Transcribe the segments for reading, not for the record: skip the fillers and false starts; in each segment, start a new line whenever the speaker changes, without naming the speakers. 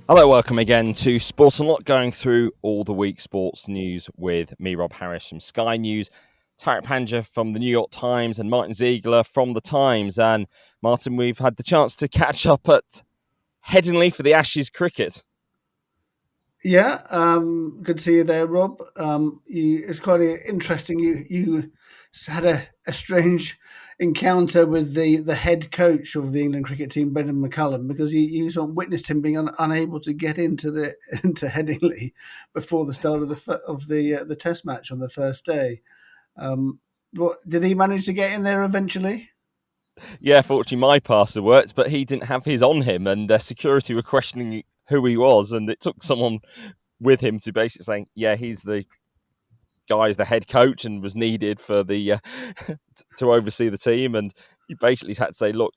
Hello, welcome again to Sports Unlocked, going through all the week's sports news with me, Rob Harris from Sky News, Tariq Panja from the New York Times, and Martyn Ziegler from the Times. And Martyn, we've had the chance to catch up at Headingley for the Ashes cricket.
Yeah, good to see you there, Rob. It's quite interesting. You had a strange encounter with the head coach of the England cricket team, Brendan McCullum, because you sort of witnessed him being unable to get into into Headingley before the start of the Test match on the first day. What did he manage to get in there eventually?
Yeah, fortunately my passer worked, but he didn't have his on him, and security were questioning who he was, and it took someone with him to basically saying, yeah, he's the guy's the head coach and was needed for the to oversee the team, and he basically had to say, look,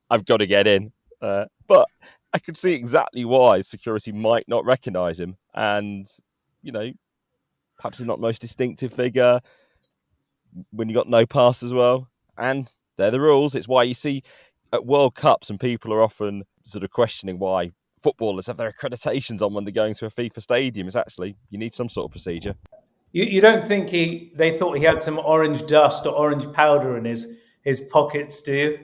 I've got to get in. But I could see exactly why security might not recognise him. And, you know, perhaps he's not the most distinctive figure when you got no pass as well. And they're the rules. It's why you see at World Cups and people are often sort of questioning why footballers have their accreditations on when they're going to a FIFA stadium. It's actually, you need some sort of procedure.
You don't think they thought he had some orange dust or orange powder in his pockets, do you?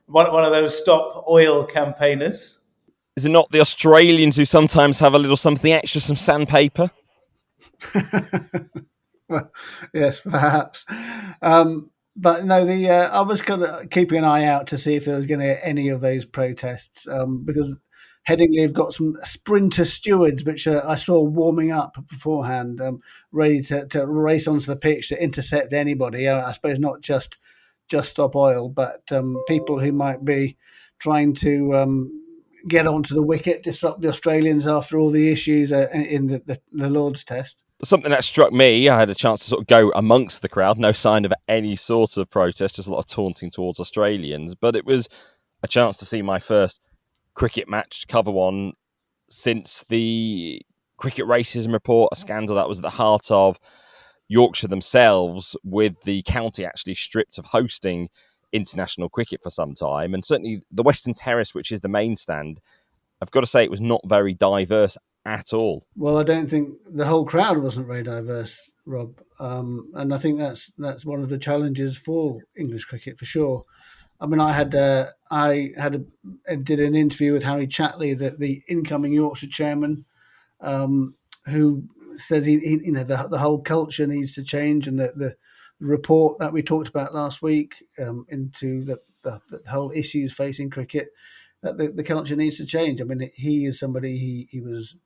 One of those stop oil campaigners.
Is it not the Australians who sometimes have a little something extra, some sandpaper?
Well, yes, perhaps. But no, I was kind of keeping an eye out to see if there was going to be any of those protests because Headingley have got some sprinter stewards, which I saw warming up beforehand, ready to race onto the pitch to intercept anybody. I suppose not just stop oil, but people who might be trying to get onto the wicket, disrupt the Australians after all the issues in the Lord's Test.
Something that struck me, I had a chance to sort of go amongst the crowd, no sign of any sort of protest, just a lot of taunting towards Australians. But it was a chance to see my first cricket match, to cover one, since the cricket racism report, a scandal that was at the heart of Yorkshire themselves, with the county actually stripped of hosting international cricket for some time. And certainly the Western Terrace, which is the main stand, I've got to say it was not very diverse at all.
Well, I don't think the whole crowd wasn't very diverse, Rob, and I think that's one of the challenges for English cricket for sure. I mean, I did an interview with Harry Chatley, the incoming Yorkshire chairman, who says he the whole culture needs to change, and the report that we talked about last week into the whole issues facing cricket, that the culture needs to change. I mean, he is somebody, he was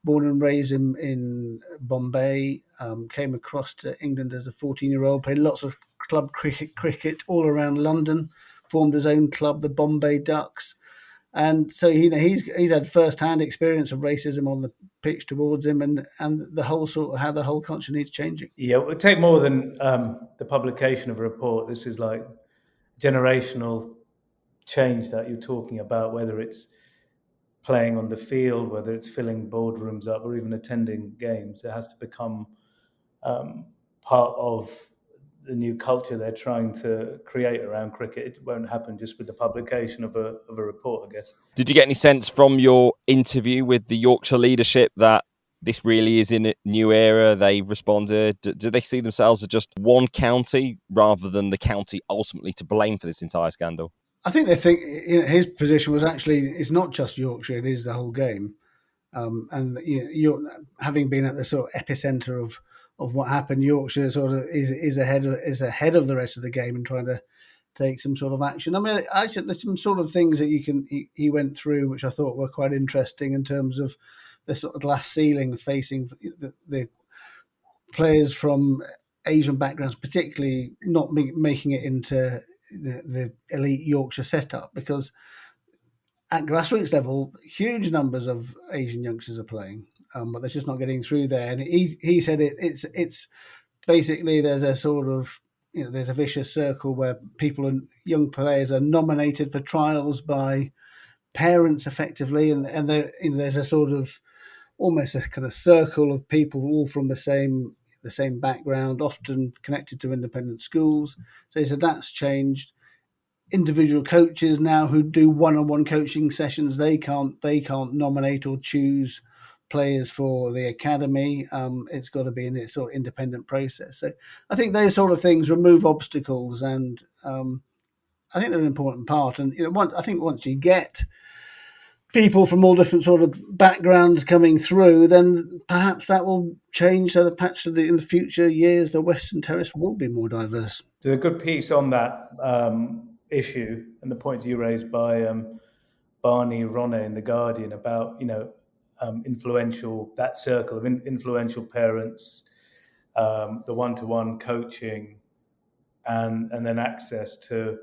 born and raised in Bombay, came across to England as a 14-year-old, played lots of club cricket all around London, formed his own club, the Bombay Ducks. And so he's had first-hand experience of racism on the pitch towards him, and the whole sort of how the whole culture needs changing.
Yeah, it would take more than the publication of a report. This is like generational change that you're talking about, whether it's playing on the field, whether it's filling boardrooms up, or even attending games. It has to become part of the new culture they're trying to create around cricket. It won't happen just with the publication of a report, I guess.
Did you get any sense from your interview with the Yorkshire leadership that this really is in a new era? They've responded. Do they see themselves as just one county rather than the county ultimately to blame for this entire scandal?
I think they think his position was actually it's not just Yorkshire; it is the whole game. And you're having been at the sort of epicenter of what happened. Yorkshire sort of is ahead of the rest of the game and trying to take some sort of action. I mean, actually, there's some sort of things that he went through which I thought were quite interesting in terms of the sort of glass ceiling facing the players from Asian backgrounds, particularly not making it into the elite Yorkshire setup, because at grassroots level, huge numbers of Asian youngsters are playing, but they're just not getting through there. And he said it's basically there's a sort of there's a vicious circle where people and young players are nominated for trials by parents effectively, and there's a sort of almost a kind of circle of people all from the same background, often connected to independent schools. So he said that's changed. individual coaches now who do one-on-one coaching sessions. They can't nominate or choose players for the academy. It's got to be in a sort of independent process. So I think those sort of things remove obstacles, and I think they're an important part. And I think once you get people from all different sort of backgrounds coming through, then perhaps that will change. So that perhaps in the future years, the Western Terrace will be more diverse.
There's a good piece on that issue and the points you raised by Barney Ronne in The Guardian about, that circle of influential parents, the one-to-one coaching, and then access to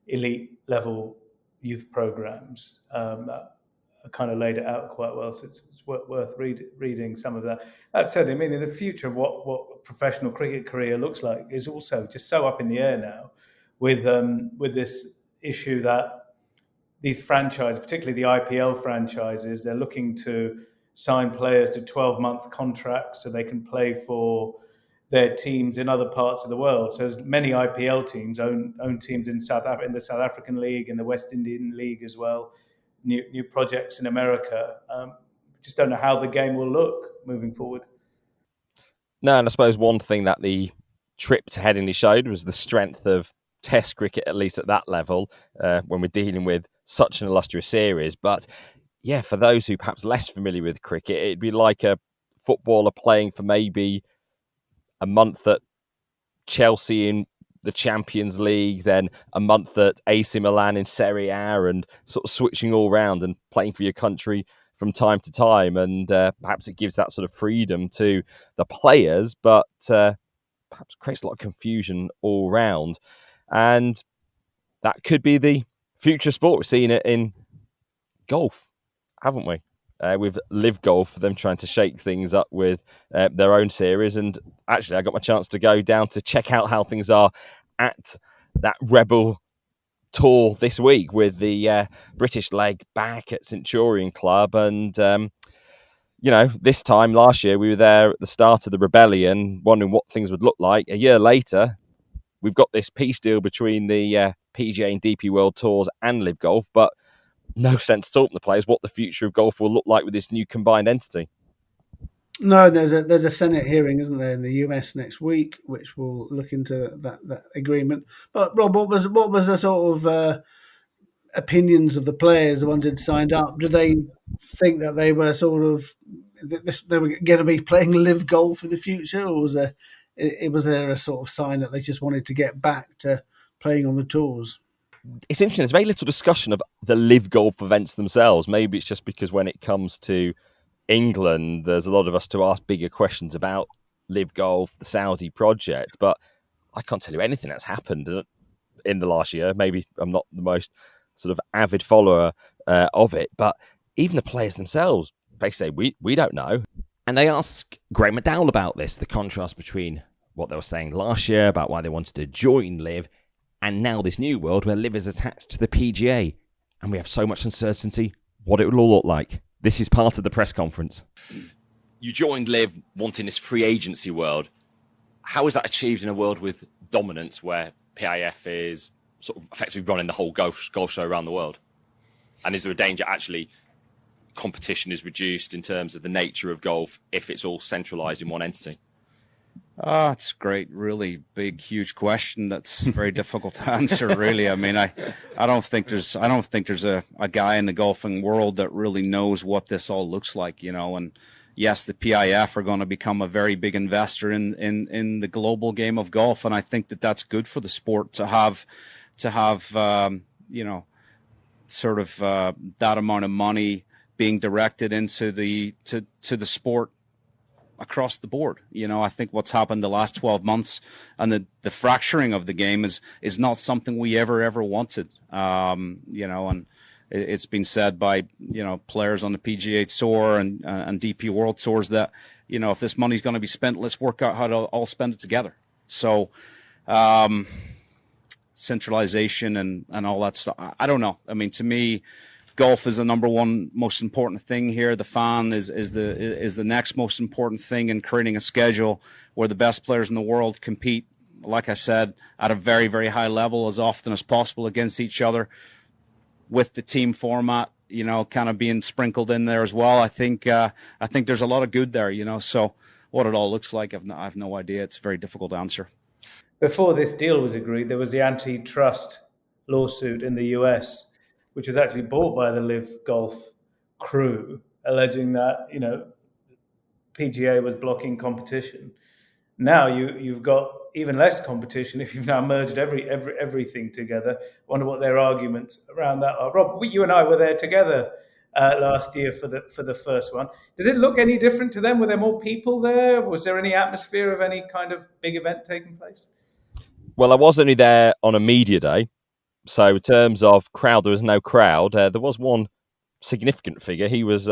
elite level youth programs. I kind of laid it out quite well, so it's worth reading some of that. That said, I mean, in the future, what a professional cricket career looks like is also just so up in the air now, with this issue that these franchises, particularly the IPL franchises, they're looking to sign players to 12-month contracts so they can play for their teams in other parts of the world. So as many IPL teams own teams in South Africa, in the South African League, in the West Indian League as well. New projects in America. Just don't know how the game will look moving forward.
No, and I suppose one thing that the trip to Headingley showed was the strength of Test cricket, at least at that level, when we're dealing with such an illustrious series. But yeah, for those who perhaps less familiar with cricket, it'd be like a footballer playing for maybe a month at Chelsea in the Champions League, then a month at AC Milan in Serie A, and sort of switching all round and playing for your country from time to time. And perhaps it gives that sort of freedom to the players, but perhaps creates a lot of confusion all round. And that could be the future sport. We've seen it in golf, haven't we? With Live Golf, them trying to shake things up with their own series. And actually, I got my chance to go down to check out how things are at that Rebel tour this week with the British leg back at Centurion Club. And, this time last year, we were there at the start of the Rebellion, wondering what things would look like. A year later, we've got this peace deal between the PGA and DP World Tours and Live Golf, but no sense talking to the players what the future of golf will look like with this new combined entity.
No, there's a Senate hearing, isn't there, in the US next week, which will look into that agreement. But Rob, what was the sort of opinions of the players, the ones who'd signed up? Do they think that they were they were going to be playing Live Golf in the future, or was there a sort of sign that they just wanted to get back to playing on the tours?
It's interesting. There's very little discussion of the Live Golf events themselves. Maybe it's just because when it comes to England, there's a lot of us to ask bigger questions about Live Golf, the Saudi project. But I can't tell you anything that's happened in the last year. Maybe I'm not the most sort of avid follower of it. But even the players themselves, they say, we don't know. And they ask Greg McDowell about this, the contrast between what they were saying last year about why they wanted to join Live, and now this new world where Liv is attached to the PGA and we have so much uncertainty what it will all look like. This is part of the press conference. You joined Liv wanting this free agency world. How is that achieved in a world with dominance where PIF is sort of effectively running the whole golf show around the world? And is there a danger actually competition is reduced in terms of the nature of golf if it's all centralised in one entity?
It's a great, really big, huge question. That's very difficult to answer, really. I mean, I don't think there's a guy in the golfing world that really knows what this all looks like, And yes, the PIF are going to become a very big investor in the global game of golf, and I think that that's good for the sport to have that amount of money being directed into the sport across the board. I think what's happened the last 12 months and the fracturing of the game is not something we ever wanted. And it's been said by, players on the PGA Tour and DP World Tours that, if this money's going to be spent, let's work out how to all spend it together. So, centralization and all that stuff, I don't know. I mean, to me, golf is the number one most important thing here. The fan is the next most important thing in creating a schedule where the best players in the world compete like I said, at a very, very high level as often as possible against each other, with the team format, kind of being sprinkled in there as well. I think there's a lot of good there, So what it all looks like, I've no idea. It's very difficult to answer.
Before this deal was agreed, there was the antitrust lawsuit in the US, which was actually brought by the Live Golf crew, alleging that PGA was blocking competition. Now you've got even less competition if you've now merged everything together. I wonder what their arguments around that are. Rob, you and I were there together last year for the first one. Did it look any different to them? Were there more people there? Was there any atmosphere of any kind of big event taking place?
Well, I was only there on a media day, so in terms of crowd, there was no crowd. There was one significant figure. He was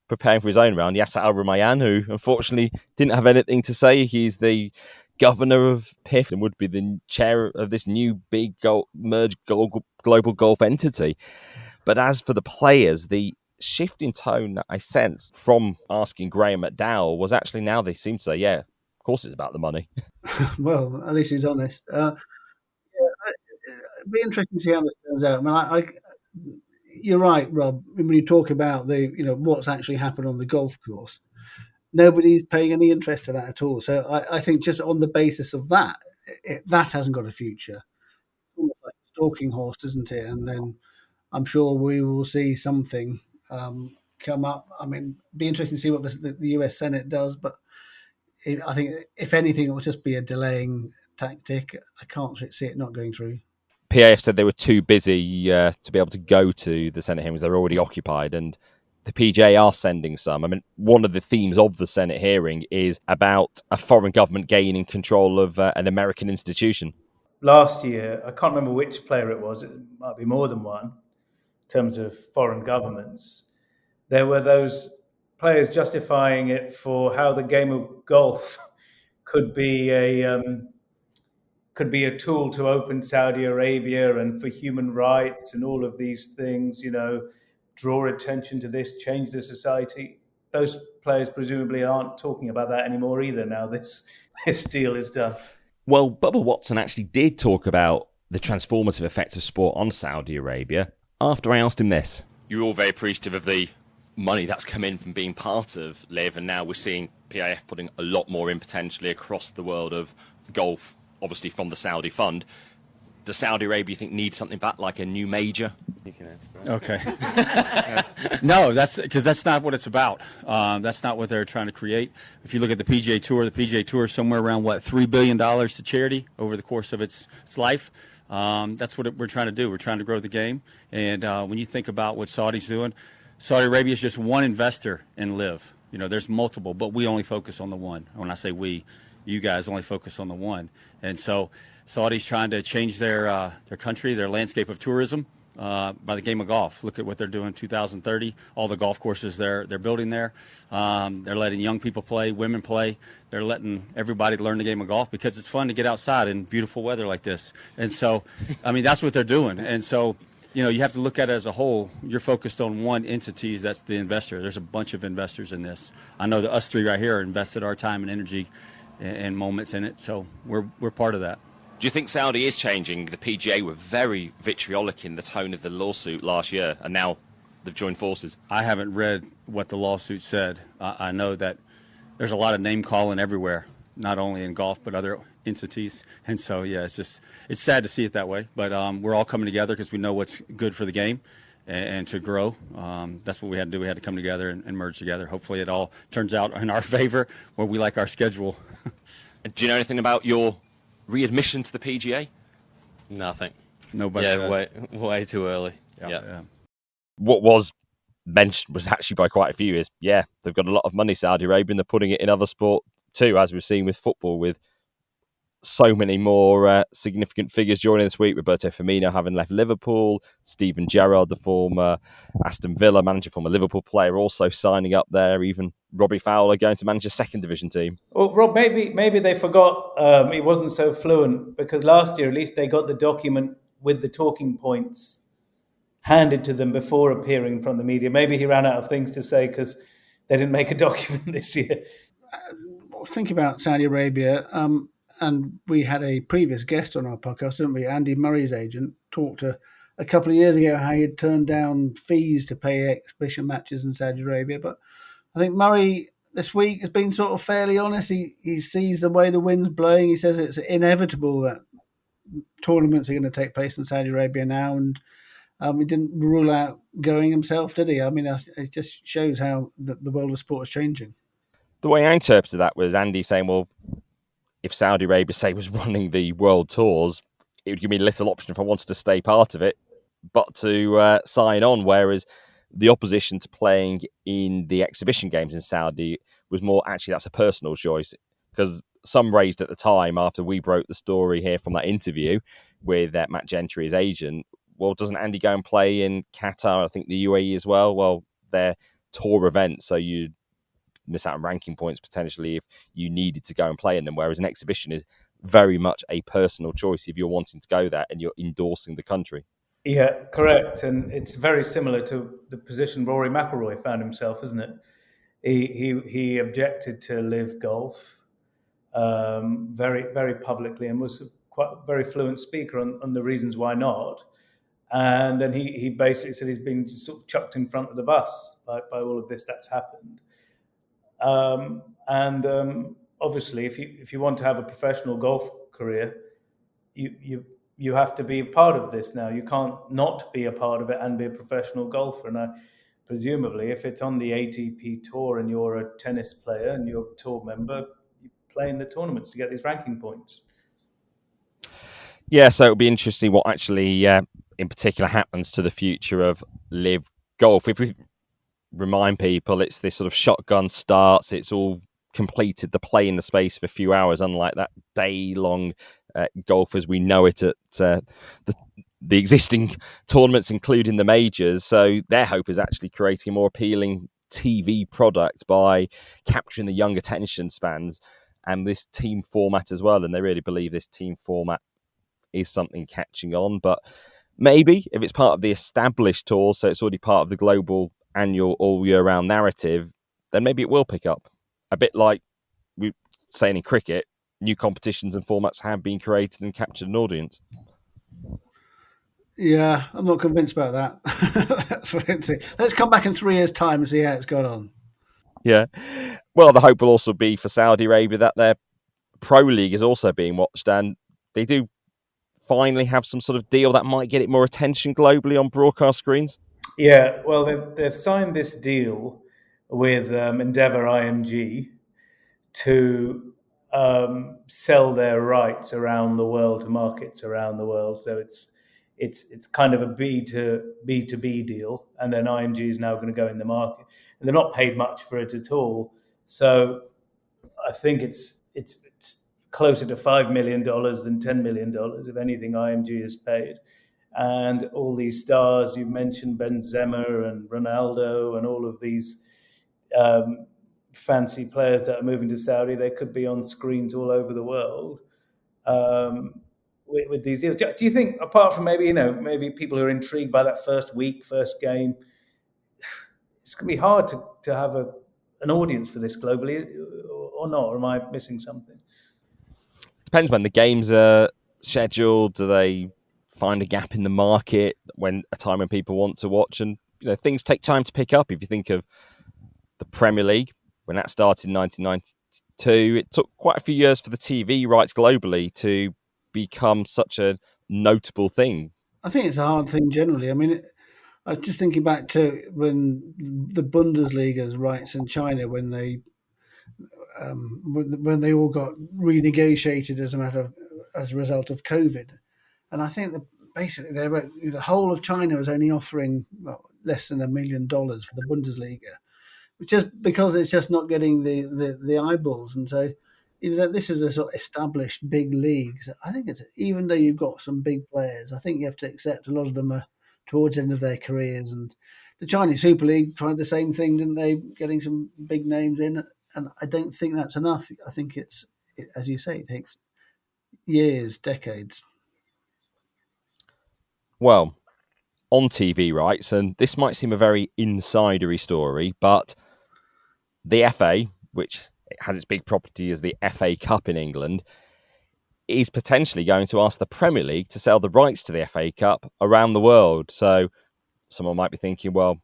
preparing for his own round, Yasser Al-Rumayyan, who unfortunately didn't have anything to say. He's the governor of PIF and would be the chair of this new big merged global golf entity. But as for the players, the shift in tone that I sensed from asking Graham McDowell was actually now they seem to say, yeah, of course it's about the money.
Well, at least he's honest. It'd be interesting to see how this turns out. I mean, you're right, Rob. When you talk about what's actually happened on the golf course, nobody's paying any interest to that at all. So I think just on the basis of that, that hasn't got a future. It's almost like a stalking horse, isn't it? And then I'm sure we will see something come up. I mean, it'd be interesting to see what the US Senate does, but I think if anything, it will just be a delaying tactic. I can't see it not going through.
PAF said they were too busy to be able to go to the Senate hearings. They're already occupied, and the PGA are sending some. I mean, one of the themes of the Senate hearing is about a foreign government gaining control of an American institution.
Last year, I can't remember which player it was. It might be more than one. In terms of foreign governments, there were those players justifying it for how the game of golf could be a tool to open Saudi Arabia and for human rights and all of these things, draw attention to this, change the society. Those players presumably aren't talking about that anymore either now this deal is done.
Well, Bubba Watson actually did talk about the transformative effect of sport on Saudi Arabia after I asked him this.
You're all very appreciative of the money that's come in from being part of LIV, and now we're seeing PIF putting a lot more in potentially across the world of golf, obviously from the Saudi fund. Does Saudi Arabia, you think, need something back, like a new major?
You can answer that. Okay. No, because that's not what it's about. That's not what they're trying to create. If you look at the PGA Tour is somewhere around, $3 billion to charity over the course of its life. That's what we're trying to do. We're trying to grow the game. And when you think about what Saudi's doing, Saudi Arabia is just one investor in LIV. There's multiple, but we only focus on the one. When I say we, you guys only focus on the one. And so Saudi's trying to change their country, their landscape of tourism by the game of golf. Look at what they're doing in 2030, all the golf courses they're building there. They're letting young people play, women play. They're letting everybody learn the game of golf because it's fun to get outside in beautiful weather like this. And so, I mean, that's what they're doing. And so, you have to look at it as a whole. You're focused on one entity, that's the investor. There's a bunch of investors in this. I know that us three right here invested our time and energy and moments in it, so we're part of that.
Do you think Saudi is changing? The PGA were very vitriolic in the tone of the lawsuit last year, and now they've joined forces.
I haven't read what the lawsuit said. I know that there's a lot of name calling everywhere, not only in golf but other entities. And so, yeah, it's sad to see it that way. But we're all coming together because we know what's good for the game and to grow. That's what we had to do. We had to come together and merge together. Hopefully it all turns out in our favor where we like our schedule.
Do you know anything about your readmission to the PGA?
Nothing.
Nobody
does. Way too early.
Yeah.
What was mentioned was actually by quite a few is, they've got a lot of money, Saudi Arabia, and they're putting it in other sport too, as we've seen with football, with so many more significant figures joining this week. Roberto Firmino having left Liverpool, Steven Gerrard, the former Aston Villa manager, former Liverpool player, also signing up there. Even Robbie Fowler going to manage a second division team.
Well, Rob, maybe they forgot he wasn't so fluent, because last year at least they got the document with the talking points handed to them before appearing in front of the media. Maybe he ran out of things to say because they didn't make a document this year.
Think about Saudi Arabia. and we had a previous guest on our podcast, didn't we? Andy Murray's agent talked a couple of years ago how he had turned down fees to pay exhibition matches in Saudi Arabia. But I think Murray this week has been sort of fairly honest. He sees the way the wind's blowing. He says it's inevitable that tournaments are going to take place in Saudi Arabia now, and he didn't rule out going himself, did he? I mean, it just shows how the world of sport is changing.
The way I interpreted that was Andy saying, well, if Saudi Arabia, say, was running the world tours, it would give me little option if I wanted to stay part of it, but to sign on, whereas the opposition to playing in the exhibition games in Saudi was more, actually, that's a personal choice, because some raised at the time, after we broke the story here from that interview with Matt Gentry, his agent, well, doesn't Andy go and play in Qatar, I think the UAE as well? Well, they're tour events, so you miss out on ranking points potentially if you needed to go and play in them, whereas an exhibition is very much a personal choice if you're wanting to go there and you're endorsing the country.
Yeah, correct. And it's very similar to the position Rory McIlroy found himself, isn't it? He objected to live golf very, very publicly, and was quite a very fluent speaker on the reasons why not. And then he basically said he's been sort of chucked in front of the bus by all of this that's happened. Obviously, if you want to have a professional golf career, you have to be a part of this now. You can't not be a part of it and be a professional golfer. And presumably, if it's on the ATP tour and you're a tennis player and you're a tour member, you play in the tournaments to get these ranking points.
Yeah, so it'll be interesting what actually, in particular, happens to the future of live golf. If we remind people, it's this sort of shotgun starts. It's all completed the play in the space of a few hours, unlike that day-long golf as we know it at the existing tournaments, including the majors. So their hope is actually creating a more appealing TV product by capturing the young attention spans and this team format as well. And they really believe this team format is something catching on. But maybe if it's part of the established tour, so it's already part of the global annual all year round narrative, then maybe it will pick up. A bit like we saying in cricket, new competitions and formats have been created and captured an audience.
Yeah, I'm not convinced about that. That's what I'd say. Let's come back in 3 years' time and see how it's gone on.
Yeah. Well, the hope will also be for Saudi Arabia that their Pro League is also being watched, and they do finally have some sort of deal that might get it more attention globally on broadcast screens.
Yeah, well, they've signed this deal with Endeavour IMG to sell their rights around the world to markets around the world. So it's kind of a B2B deal, and then IMG is now going to go in the market, and they're not paid much for it at all. So I think it's closer to $5 million than $10 million, if anything, IMG is paid. And all these stars you mentioned, Benzema and Ronaldo, and all of these fancy players that are moving to Saudi, they could be on screens all over the world with these deals. Do you think, apart from maybe people who are intrigued by that first week, first game, it's going to be hard to have an audience for this globally, or not? Or am I missing something?
Depends when the games are scheduled. Do they find a gap in the market when a time when people want to watch? And things take time to pick up. If you think of the Premier League, when that started in 1992, it took quite a few years for the TV rights globally to become such a notable thing.
I think it's a hard thing generally. I mean, I was just thinking back to when the Bundesliga's rights in China, when they all got renegotiated as a result of COVID, and I think that basically the whole of China was only offering less than $1 million for the Bundesliga, which is because it's just not getting the eyeballs. And so this is a sort of established big league. So I think it's, even though you've got some big players, I think you have to accept a lot of them are towards the end of their careers. And the Chinese Super League tried the same thing, didn't they? Getting some big names in, and I don't think that's enough. I think as you say, it takes years, decades.
Well, on TV rights, and this might seem a very insidery story, but the FA, which has its big property as the FA Cup in England, is potentially going to ask the Premier League to sell the rights to the FA Cup around the world. So someone might be thinking, well,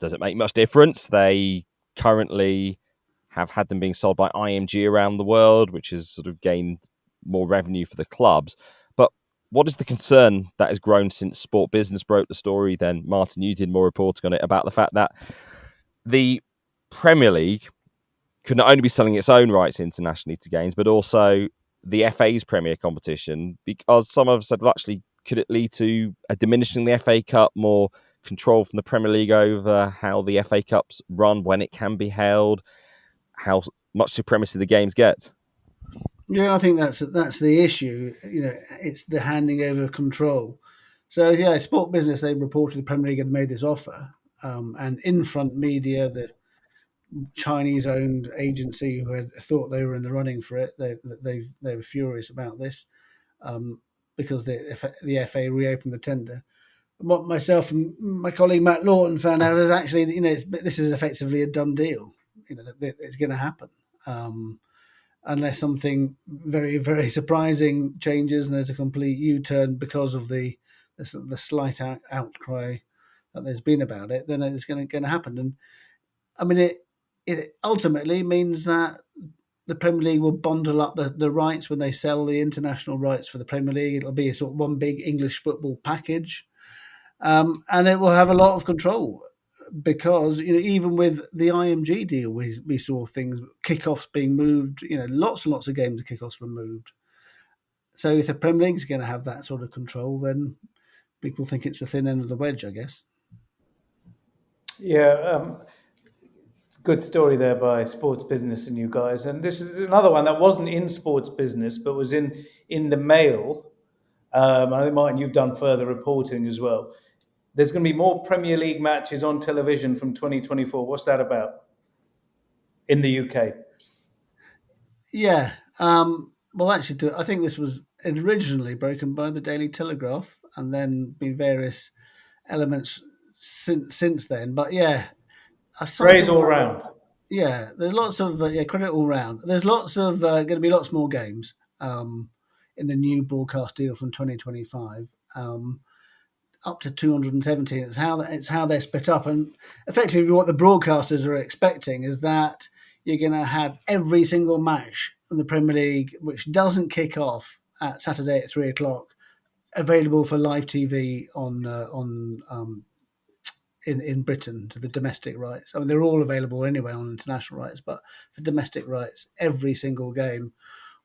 does it make much difference? They currently have had them being sold by IMG around the world, which has sort of gained more revenue for the clubs. But what is the concern that has grown since Sport Business broke the story? Then, Martyn, you did more reporting on it about the fact that the Premier League could not only be selling its own rights internationally to games, but also the FA's Premier competition, because some have said, well, actually, could it lead to a diminishing the FA Cup, more control from the Premier League over how the FA Cup's run, when it can be held, how much supremacy the games get?
Yeah, I think that's the issue. It's the handing over of control. So yeah, Sport Business, they reported the Premier League had made this offer, and In-Front Media, the Chinese-owned agency who had thought they were in the running for it, they were furious about this, because the FA reopened the tender. What myself and my colleague Matt Lawton found out is actually, this is effectively a done deal. It's going to happen. Unless something very, very surprising changes and there's a complete U-turn because of the slight outcry that there's been about it, then it's going to happen. And I mean, it ultimately means that the Premier League will bundle up the rights when they sell the international rights for the Premier League. It'll be a sort of one big English football package, and it will have a lot of control. Because even with the IMG deal, we saw things, kickoffs being moved. Lots and lots of games of kickoffs were moved. So if the Premier League's going to have that sort of control, then people think it's the thin end of the wedge, I guess.
Yeah, good story there by Sports Business and you guys. And this is another one that wasn't in Sports Business, but was in the Mail. I think, Martyn, you've done further reporting as well. There's going to be more Premier League matches on television from 2024. What's that about in the UK?
Yeah. Well, actually, I think this was originally broken by the Daily Telegraph and then been various elements since then. But yeah.
Praise all round.
Yeah, there's lots of credit all round. There's lots of going to be lots more games in the new broadcast deal from 2025, up to 217. It's how they're split up, and effectively what the broadcasters are expecting is that you're going to have every single match in the Premier League, which doesn't kick off at Saturday at 3:00, available for live TV in Britain to the domestic rights. I mean, they're all available anyway on international rights, but for domestic rights, every single game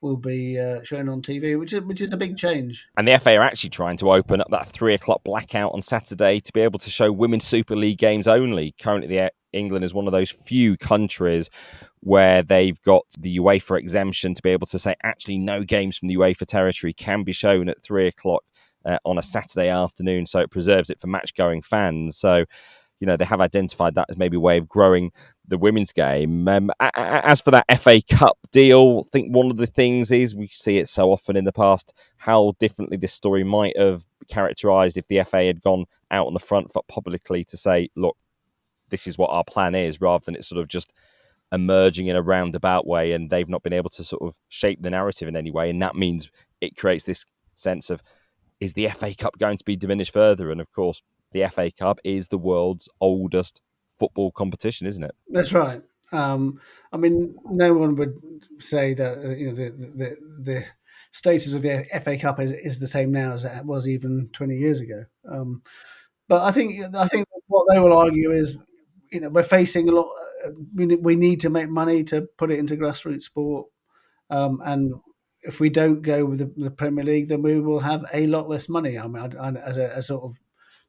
will be shown on TV, which is a big change.
And the FA are actually trying to open up that 3:00 blackout on Saturday to be able to show Women's Super League games only. Currently, England is one of those few countries where they've got the UEFA exemption to be able to say actually no games from the UEFA territory can be shown at 3:00 on a Saturday afternoon, so it preserves it for match-going fans. So, they have identified that as maybe a way of growing the women's game. As for that FA Cup deal, I think one of the things is, we see it so often in the past, how differently this story might have characterised if the FA had gone out on the front foot publicly to say, look, this is what our plan is, rather than it sort of just emerging in a roundabout way, and they've not been able to sort of shape the narrative in any way. And that means it creates this sense of, is the FA Cup going to be diminished further? And of course, the FA Cup is the world's oldest football competition, isn't it?
That's right. I mean, no one would say that the status of the FA Cup is the same now as it was even 20 years ago. But I think what they will argue is, we're facing a lot. We need to make money to put it into grassroots sport, and if we don't go with the Premier League, then we will have a lot less money. I mean, as a sort of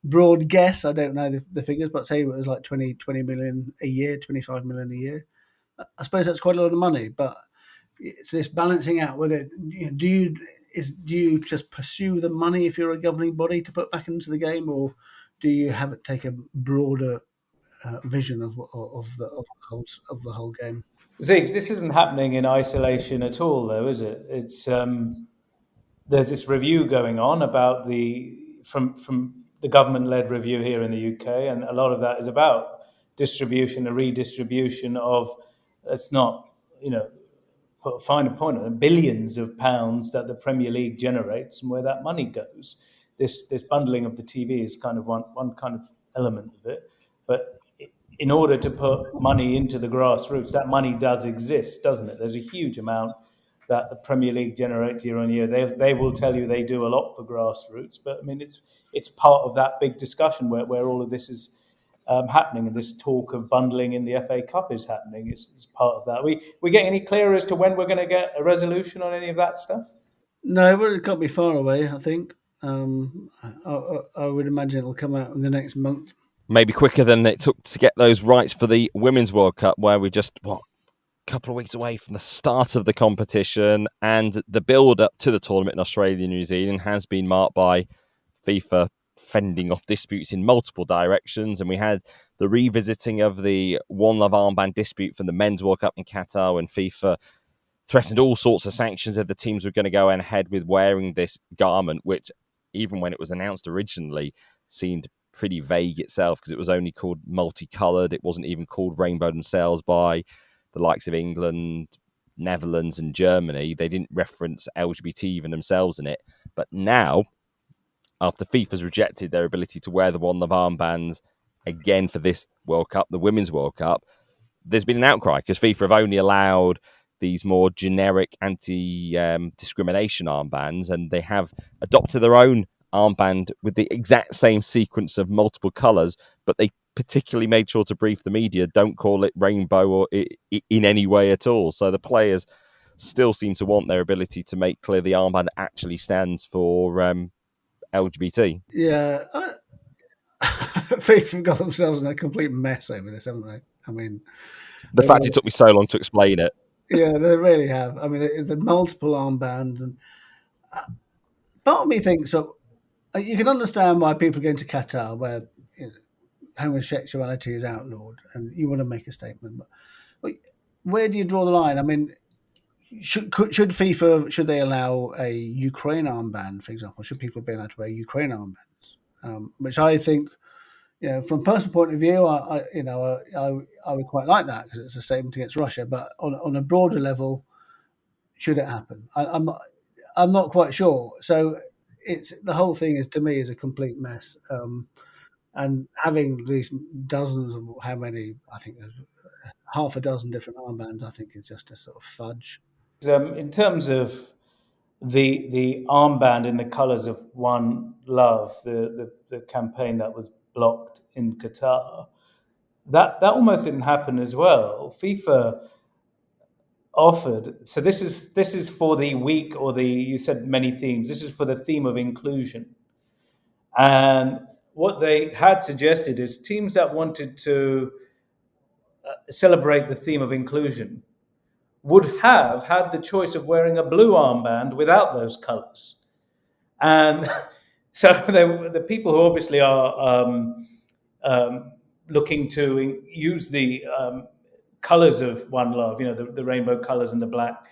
broad guess, I don't know the figures, but say it was like 20 million a year, 25 million a year. I suppose that's quite a lot of money, but it's this balancing out whether do you just pursue the money if you're a governing body to put back into the game, or do you take a broader vision of the whole game?
Ziggs, this isn't happening in isolation at all, though, is it? It's there's this review going on about from the government-led review here in the UK, and a lot of that is about distribution, a redistribution of, it's not, put a finer point on it, billions of pounds that the Premier League generates and where that money goes. This bundling of the TV is kind of one kind of element of it. But in order to put money into the grassroots, that money does exist, doesn't it? There's a huge amount that the Premier League generates year on year. They will tell you they do a lot for grassroots, but I mean it's part of that big discussion where all of this is happening, and this talk of bundling in the FA Cup is happening. It's part of that. We getting any clearer as to when we're going to get a resolution on any of that stuff?
No, well, it can't be far away, I think. I would imagine it'll come out in the next month.
Maybe quicker than it took to get those rights for the Women's World Cup, where we're just, a couple of weeks away from the start of the competition, and the build-up to the tournament in Australia and New Zealand has been marked by FIFA fending off disputes in multiple directions, and we had the revisiting of the One Love armband dispute from the Men's World Cup in Qatar, when FIFA threatened all sorts of sanctions if the teams were going to go ahead with wearing this garment, which, even when it was announced originally, seemed pretty vague itself, because it was only called multicoloured. It wasn't even called rainbow themselves by the likes of England, Netherlands and Germany. They didn't reference LGBT even themselves in it. But now, after FIFA's rejected their ability to wear the One Love armbands again for this World Cup, the Women's World Cup, there's been an outcry, because FIFA have only allowed these more generic anti-discrimination armbands, and they have adopted their own armband with the exact same sequence of multiple colours, but they particularly made sure to brief the media, don't call it rainbow or in any way at all. So the players still seem to want their ability to make clear the armband actually stands for LGBT.
Yeah, FIFA got themselves in a complete mess over this, haven't they? I mean,
the fact it took me so long to explain it.
Yeah, they really have. I mean, the multiple armbands, and part of me thinks that you can understand why people go into Qatar, where homosexuality is outlawed, and you want to make a statement. But where do you draw the line? I mean, should FIFA, should they allow a Ukraine armband, for example? Should people be allowed to wear Ukraine armbands? Which I think, from a personal point of view, I would quite like that, because it's a statement against Russia. But on a broader level, should it happen? I'm not quite sure. So the whole thing is, to me, is a complete mess. And having these dozens of how many? I think there's half a dozen different armbands. I think is just a sort of fudge.
In terms of the armband in the colours of One Love, the campaign that was blocked in Qatar, that almost didn't happen as well. FIFA offered, so this is for the week, or you said many themes. This is for the theme of inclusion, and what they had suggested is teams that wanted to celebrate the theme of inclusion would have had the choice of wearing a blue armband without those colours. And so the people who obviously are looking to use the colours of One Love, the rainbow colours and the black,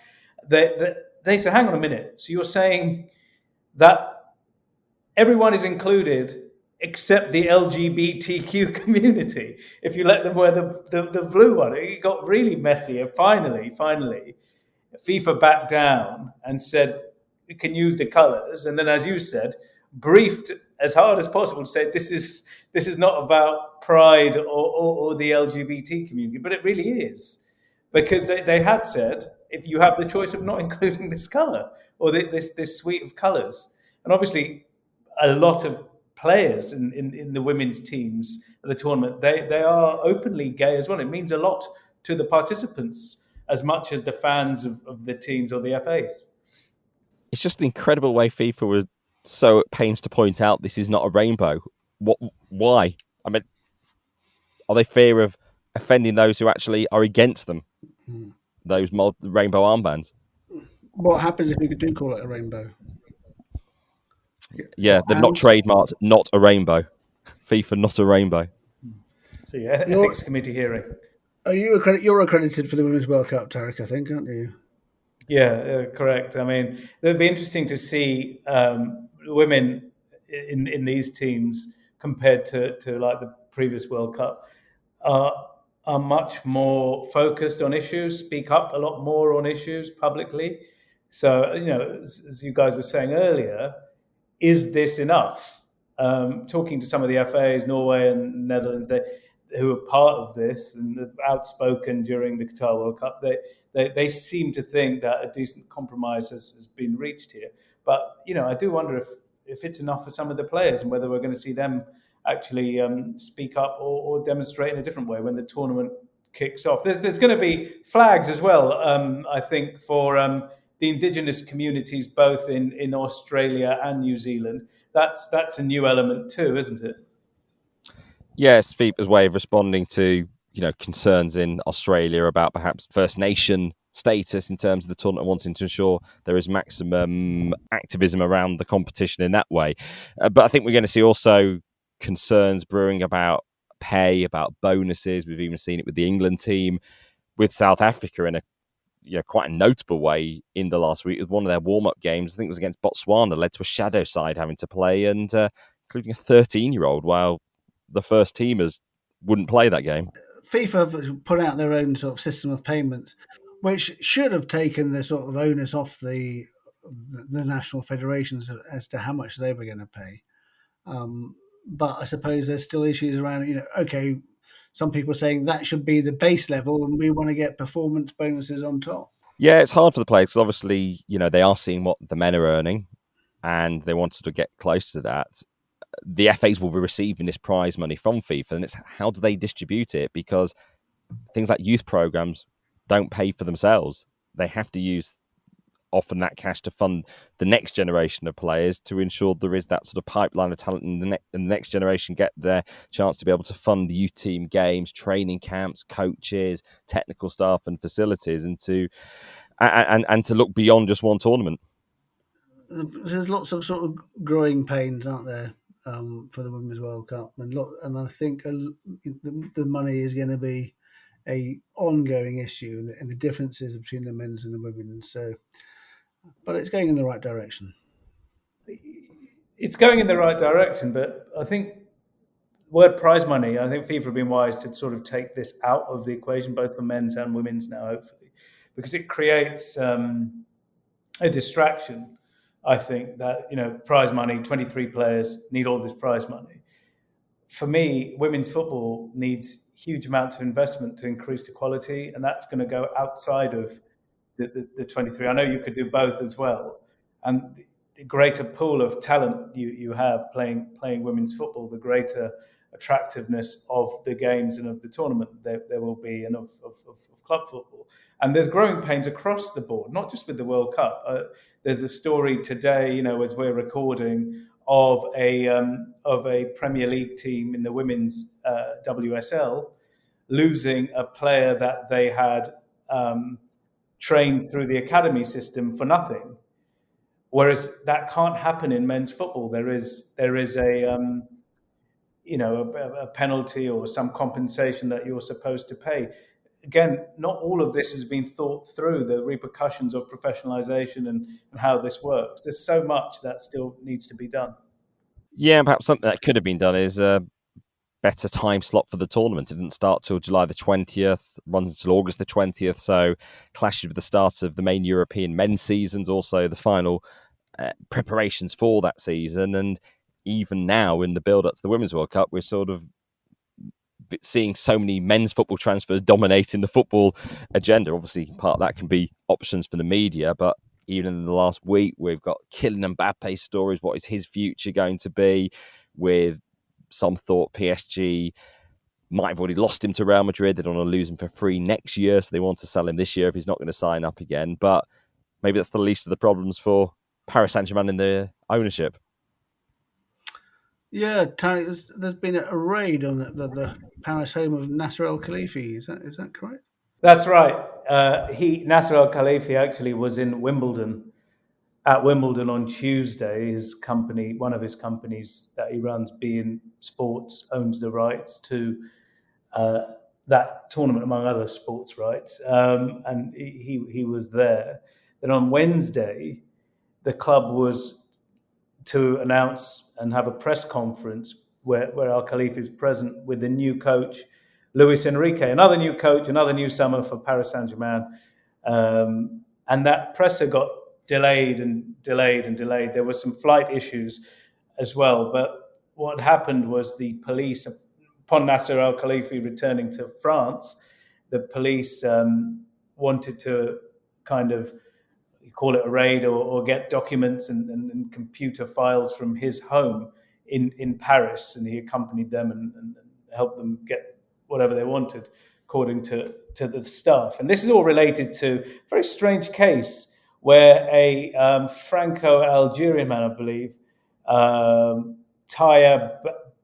they said, hang on a minute, so you're saying that everyone is included except the LGBTQ community if you let them wear the blue one? It got really messy, and finally FIFA backed down and said you can use the colours, and then, as you said, briefed as hard as possible to say this is not about pride or the LGBT community, but it really is, because they had said, if you have the choice of not including this colour or this suite of colours. And obviously a lot of players in the women's teams at the tournament, they are openly gay as well. It means a lot to the participants as much as the fans of the teams or the FAs.
It's just an incredible way FIFA were so at pains to point out this is not a rainbow. Why? I mean, are they fear of offending those who actually are against them? Those rainbow armbands.
What happens if you do call it a rainbow?
Yeah, they're not trademarked, not a rainbow. FIFA, not a rainbow.
So yeah, ethics committee hearing.
Are you you're accredited for the Women's World Cup, Tariq, I think, aren't you?
Yeah, correct. I mean, it'd be interesting to see women in these teams compared to like the previous World Cup. are much more focused on issues, speak up a lot more on issues publicly. So, as you guys were saying earlier, is this enough? Talking to some of the FAs, Norway and Netherlands, who are part of this and outspoken during the Qatar World Cup, they seem to think that a decent compromise has been reached here. But I do wonder if it's enough for some of the players and whether we're going to see them actually speak up or demonstrate in a different way when the tournament kicks off. There's going to be flags as well, I think, for the indigenous communities both in Australia and New Zealand. That's a new element too, isn't it?
Yes, FIFA's way of responding to concerns in Australia about perhaps First Nation status in terms of the tournament, wanting to ensure there is maximum activism around the competition in that way. But I think we're going to see also concerns brewing about pay, about bonuses. We've even seen it with the England team, with South Africa in a quite a notable way in the last week. With one of their warm-up games, I think it was against Botswana, led to a shadow side having to play, and including a 13-year-old, while the first teamers wouldn't play that game.
FIFA have put out their own sort of system of payments, which should have taken the sort of onus off the national federations as to how much they were going to pay. But I suppose there's still issues around, okay, some people are saying that should be the base level and we want to get performance bonuses on top.
Yeah, it's hard for the players because obviously, they are seeing what the men are earning and they wanted to get close to that. The FAs will be receiving this prize money from FIFA, and it's how do they distribute it? Because things like youth programs don't pay for themselves. They have to use often that cash to fund the next generation of players to ensure there is that sort of pipeline of talent and the next generation get their chance to be able to fund youth team games, training camps, coaches, technical staff and facilities, and to look beyond just one tournament.
There's lots of sort of growing pains, aren't there, for the Women's World Cup, and I think the money is going to be a ongoing issue, and the differences between the men's and the women's. So, but it's going in the right direction.
It's going in the right direction, but I think word prize money, I think FIFA have been wise to sort of take this out of the equation, both for men's and women's now, hopefully, because it creates a distraction. I think that, prize money, 23 players need all this prize money. For me, women's football needs huge amounts of investment to increase the quality, and that's going to go outside of the 23. I know you could do both as well. And the greater pool of talent you have playing women's football, the greater attractiveness of the games and of the tournament there will be, and of club football. And there's growing pains across the board, not just with the World Cup. There's a story today, as we're recording, of a Premier League team in the women's WSL losing a player that they had trained through the academy system for nothing. Whereas that can't happen in men's football. There is a penalty or some compensation that you're supposed to pay. Again, not all of this has been thought through, the repercussions of professionalization and how this works. There's so much that still needs to be done.
Yeah, and perhaps something that could have been done is a better time slot for the tournament. It didn't start till July the 20th, runs until August the 20th, so clashes with the start of the main European men's seasons, also the final preparations for that season. And even now, in the build-up to the Women's World Cup, we're sort of seeing so many men's football transfers dominating the football agenda. Obviously, part of that can be options for the media, but even in the last week, we've got Kylian Mbappe stories. What is his future going to be? With some thought PSG might have already lost him to Real Madrid. They don't want to lose him for free next year, so they want to sell him this year if he's not going to sign up again. But maybe that's the least of the problems for Paris Saint-Germain in the ownership.
Yeah, Tariq, there's been a raid on the Paris home of Nasser Al Khelaifi. Is that correct?
That's right. Nasser Al Khelaifi actually was in Wimbledon, at Wimbledon on Tuesday. His company, one of his companies that he runs, beIN Sports, owns the rights to that tournament, among other sports rights. And he was there. Then on Wednesday, the club was to announce and have a press conference where Al Khelaifi is present with the new coach Luis Enrique, another new coach, another new summer for Paris Saint-Germain. And that presser got delayed and delayed and delayed. There were some flight issues as well. But what happened was the police, upon Nasser Al-Khelaifi returning to France, the police wanted to kind of, you call it a raid, or get documents and computer files from his home in Paris. And he accompanied them and helped them get whatever they wanted, according to the staff. And this is all related to a very strange case where a Franco-Algerian man, I believe, Taya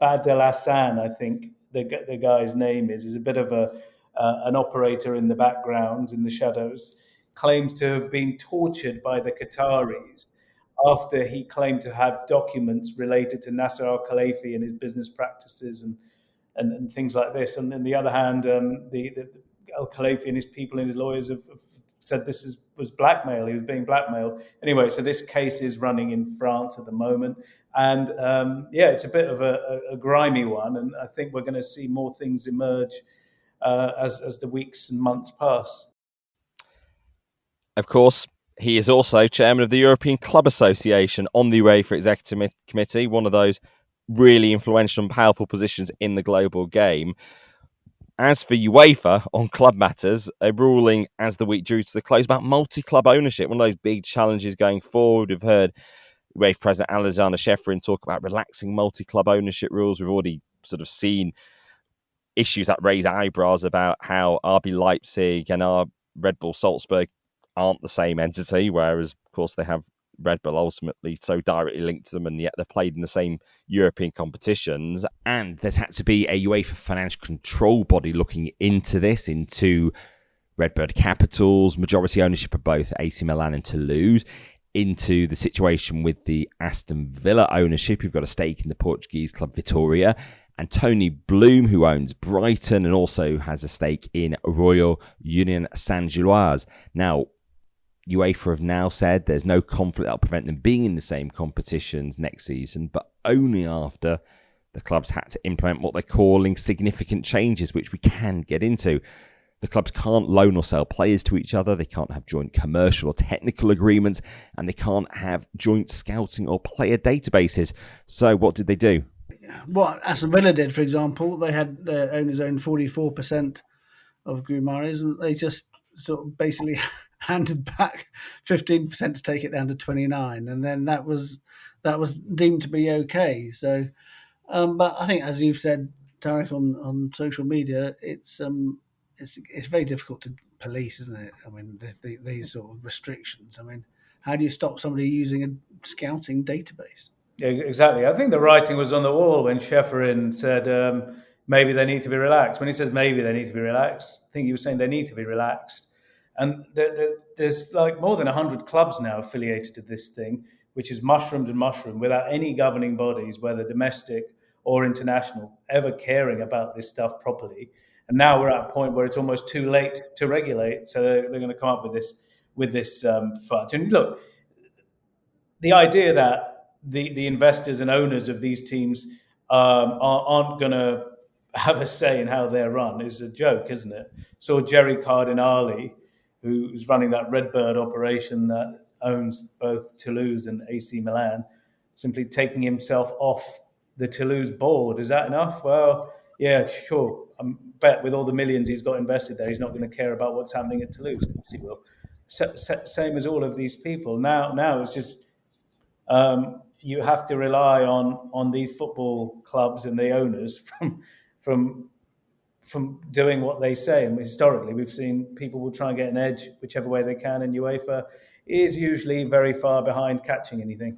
Badel-Hassan, I think the guy's name is a bit of an operator in the background, in the shadows, claims to have been tortured by the Qataris after he claimed to have documents related to Nasser Al-Khelaifi and his business practices and things like this. And on the other hand, the Al-Khelaifi and his people and his lawyers have said this was blackmail. He was being blackmailed. Anyway, so this case is running in France at the moment. And it's a bit of a grimy one. And I think we're going to see more things emerge as the weeks and months pass.
Of course, he is also chairman of the European Club Association on the UEFA Executive Committee, one of those really influential and powerful positions in the global game. As for UEFA on club matters, a ruling as the week drew to the close about multi-club ownership, one of those big challenges going forward. We've heard UEFA President Alexander Shefrin talk about relaxing multi-club ownership rules. We've already sort of seen issues that raise eyebrows about how RB Leipzig and our Red Bull Salzburg aren't the same entity, whereas, of course, they have Red Bull ultimately so directly linked to them, and yet they're played in the same European competitions. And there's had to be a UEFA financial control body looking into this, into Redbird Capital's majority ownership of both AC Milan and Toulouse, into the situation with the Aston Villa ownership, who've got a stake in the Portuguese club Vitória, and Tony Bloom, who owns Brighton and also has a stake in Royal Union Saint-Gilloise. Now, UEFA have now said there's no conflict that'll prevent them being in the same competitions next season, but only after the clubs had to implement what they're calling significant changes, which we can get into. The clubs can't loan or sell players to each other, they can't have joint commercial or technical agreements, and they can't have joint scouting or player databases. So what did they do?
What Aston Villa did, for example, they had their owners own 44% of Guimaraes, and they just sort of basically handed back 15% to take it down to 29%, and then that was deemed to be okay. So, but I think, as you've said, Tariq, on social media, it's very difficult to police, isn't it? I mean, these sort of restrictions. I mean, how do you stop somebody using a scouting database?
Yeah, exactly. I think the writing was on the wall when Shefrin said maybe they need to be relaxed. When he says maybe they need to be relaxed, I think he was saying they need to be relaxed. And there's like more than 100 clubs now affiliated to this thing, which is mushroomed and mushroomed without any governing bodies, whether domestic or international, ever caring about this stuff properly. And now we're at a point where it's almost too late to regulate. So they're going to come up with this fudge. And look, the idea that the investors and owners of these teams aren't going to have a say in how they're run is a joke, isn't it? So Jerry Cardinali, who's running that Redbird operation that owns both Toulouse and AC Milan, simply taking himself off the Toulouse board. Is that enough? Well, yeah, sure. I bet with all the millions he's got invested there, he's not going to care about what's happening at Toulouse. Of course he will. Same as all of these people. Now it's just you have to rely on these football clubs and the owners from doing what they say. And historically, we've seen people will try and get an edge whichever way they can, and UEFA is usually very far behind catching anything.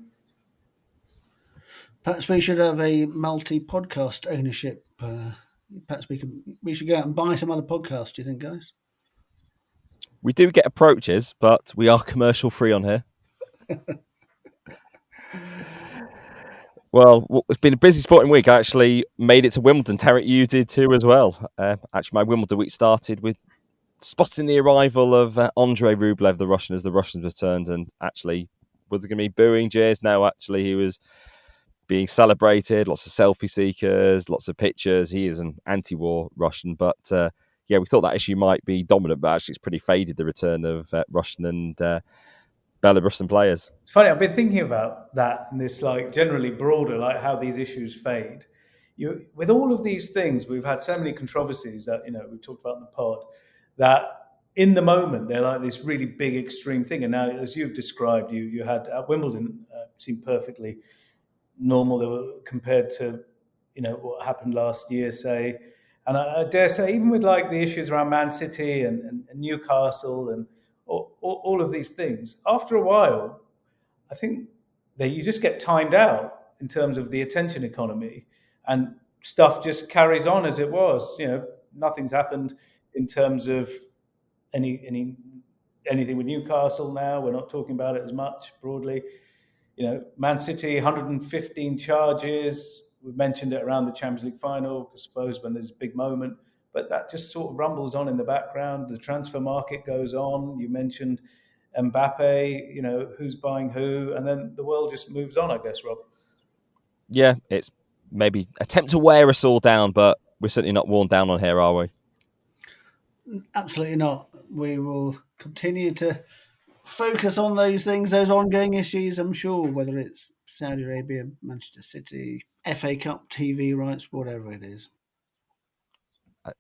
Perhaps we should have a multi-podcast ownership. Perhaps we should go out and buy some other podcasts. Do you think, guys?
We do get approaches, but we are commercial free on here. Well, it's been a busy sporting week. I actually made it to Wimbledon. Tariq, you did too as well. Actually, my Wimbledon week started with spotting the arrival of Andrei Rublev, the Russian, as the Russians returned. And actually, was it going to be booing, jeers? No, actually, he was being celebrated, lots of selfie seekers, lots of pictures. He is an anti-war Russian, but we thought that issue might be dominant, but actually it's pretty faded, the return of Russian and Belarusian players.
It's funny, I've been thinking about that and this like generally broader, like how these issues fade. With all of these things, we've had so many controversies that, we talked about in the pod, that in the moment, they're like this really big extreme thing. And now, as you've described, you had at Wimbledon, seemed perfectly normal compared to, what happened last year, say. And I dare say, even with like the issues around Man City and Newcastle and all of these things, after a while, I think that you just get timed out in terms of the attention economy, and stuff just carries on as it was. Nothing's happened in terms of anything with Newcastle now. We're not talking about it as much broadly. Man City, 115 charges. We mentioned it around the Champions League final, I suppose, when there's a big moment. But that just sort of rumbles on in the background. The transfer market goes on. You mentioned Mbappe, who's buying who. And then the world just moves on, I guess, Rob.
Yeah, it's maybe attempt to wear us all down, but we're certainly not worn down on here, are we?
Absolutely not. We will continue to focus on those things, those ongoing issues, I'm sure, whether it's Saudi Arabia, Manchester City, FA Cup, TV rights, whatever it is.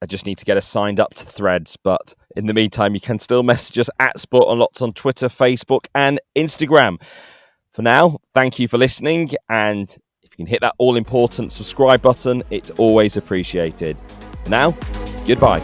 I just need to get us signed up to Threads, but in the meantime, you can still message us at Sport on Lots on Twitter, Facebook and Instagram. For now, thank you for listening, and if you can hit that all-important subscribe button, it's always appreciated. For now, goodbye.